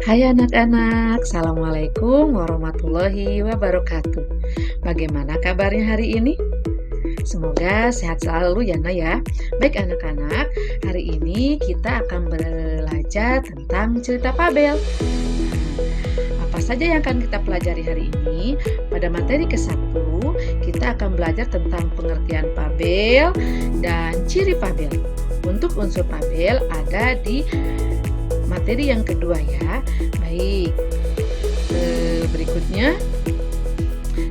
Hai anak-anak, Assalamualaikum warahmatullahi wabarakatuh. Bagaimana kabarnya hari ini? Semoga sehat selalu ya Nak ya. Baik anak-anak, hari ini kita akan belajar tentang cerita fabel. Apa saja yang akan kita pelajari hari ini? Pada materi ke-1, kita akan belajar tentang pengertian fabel dan ciri fabel. Untuk unsur fabel ada di materi yang kedua ya. Baik, berikutnya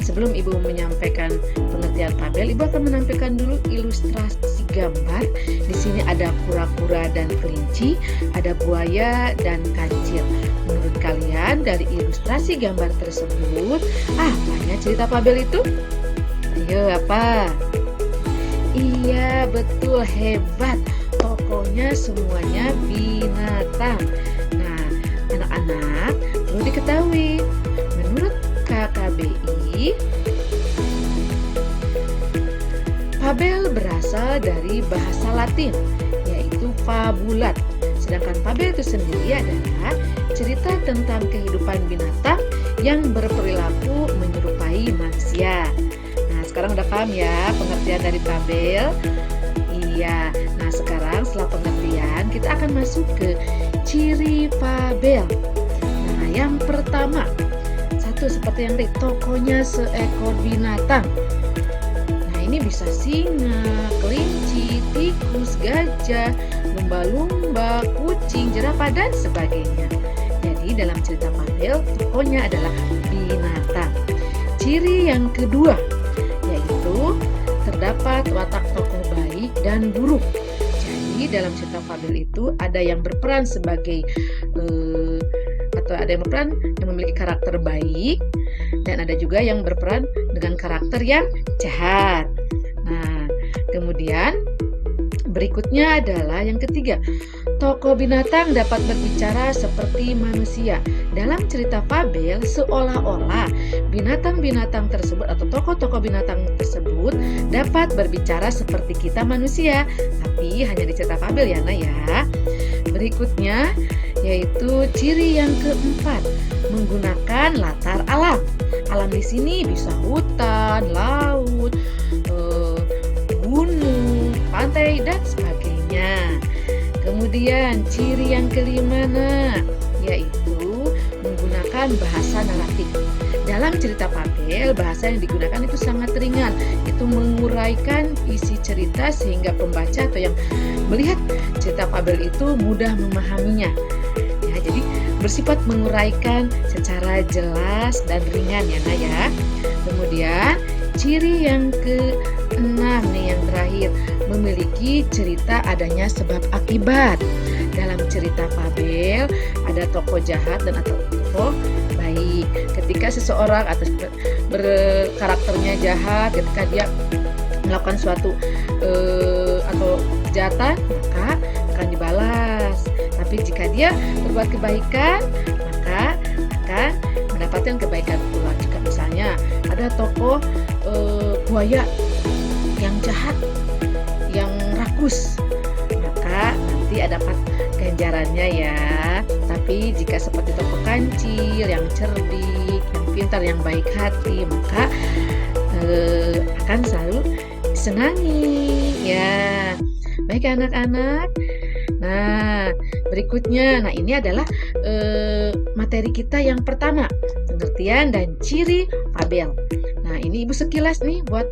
sebelum Ibu menyampaikan pengertian fabel, Ibu akan menampilkan dulu ilustrasi gambar. Di sini ada kura-kura dan kelinci, ada buaya dan kancil. Menurut kalian dari ilustrasi gambar tersebut, apanya cerita fabel itu? Ayo, apa? Iya, betul, hebat. Tokohnya semuanya binatang. Nah, anak-anak perlu diketahui, menurut KKBI, fabel berasal dari bahasa Latin, yaitu fabulat. Sedangkan fabel itu sendiri adalah cerita tentang kehidupan binatang yang berperilaku menyerupai manusia. Nah, sekarang udah paham ya pengertian dari fabel? Iya. Nah, sekarang setelah pengertian, kita akan masuk ke ciri fabel. Nah, yang pertama, satu seperti yang tadi, tokohnya seekor binatang. Nah, ini bisa singa, kelinci, tikus, gajah, lumba-lumba, kucing, jerapah, dan sebagainya. Jadi, dalam cerita fabel, tokohnya adalah binatang. Ciri yang kedua, yaitu terdapat watak tokoh baik dan buruk. Jadi dalam cerita fabel itu ada yang berperan sebagai atau ada yang berperan yang memiliki karakter baik, dan ada juga yang berperan dengan karakter yang jahat. Nah, kemudian berikutnya adalah yang ketiga, tokoh binatang dapat berbicara seperti manusia. Dalam cerita fabel, seolah-olah binatang-binatang tersebut atau tokoh-tokoh binatang tersebut dapat berbicara seperti kita manusia, tapi hanya di cerita fabel ya Nak ya. Berikutnya yaitu ciri yang keempat, menggunakan latar alam. Alam di sini bisa hutan, laut, gunung, pantai, dan sebagainya. Kemudian ciri yang kelima yaitu menggunakan bahasa naratif. Dalam cerita fabel, bahasa yang digunakan itu sangat ringan. Itu menguraikan isi cerita sehingga pembaca atau yang melihat cerita fabel itu mudah memahaminya. Ya, jadi bersifat menguraikan secara jelas dan ringan ya Nak ya. Kemudian ciri yang keenam yang terakhir, memiliki cerita adanya sebab akibat. Dalam cerita fabel ada tokoh jahat dan atau tokoh baik. Ketika seseorang atau berkarakternya jahat, ketika dia melakukan suatu atau kejahatan, maka akan dibalas. Tapi jika dia berbuat kebaikan, maka akan mendapatkan kebaikan pula. Jika misalnya ada tokoh buaya yang jahat, yang rakus, maka nanti dapat ganjarannya ya. Tapi jika seperti tokoh kancil yang cerdik, yang pintar, yang baik hati, maka akan selalu disenangi ya. Baik anak-anak. Nah, berikutnya, ini adalah materi kita yang pertama, pengertian dan ciri fabel. Nah, ini Ibu sekilas nih buat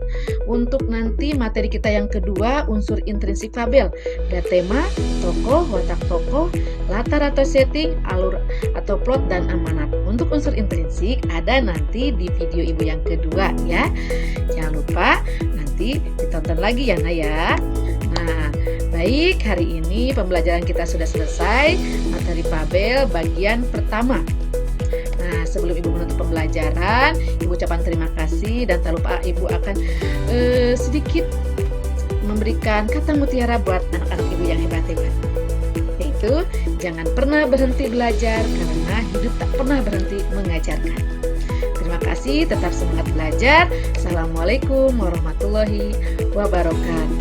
untuk nanti materi kita yang kedua, unsur intrinsik fabel. Ada tema, tokoh, watak tokoh, latar atau setting, alur atau plot, dan amanat. Untuk unsur intrinsik ada nanti di video Ibu yang kedua ya. Jangan lupa nanti ditonton lagi ya Nak ya. Nah, baik, hari ini pembelajaran kita sudah selesai, materi fabel bagian pertama. Nah, sebelum Ibu menutup pembelajaran, Ibu ucapkan terima kasih dan tak lupa Ibu akan sedikit memberikan kata mutiara buat anak-anak Ibu yang hebat-hebat. Yaitu, jangan pernah berhenti belajar karena hidup tak pernah berhenti mengajarkan. Terima kasih, tetap semangat belajar. Assalamualaikum warahmatullahi wabarakatuh.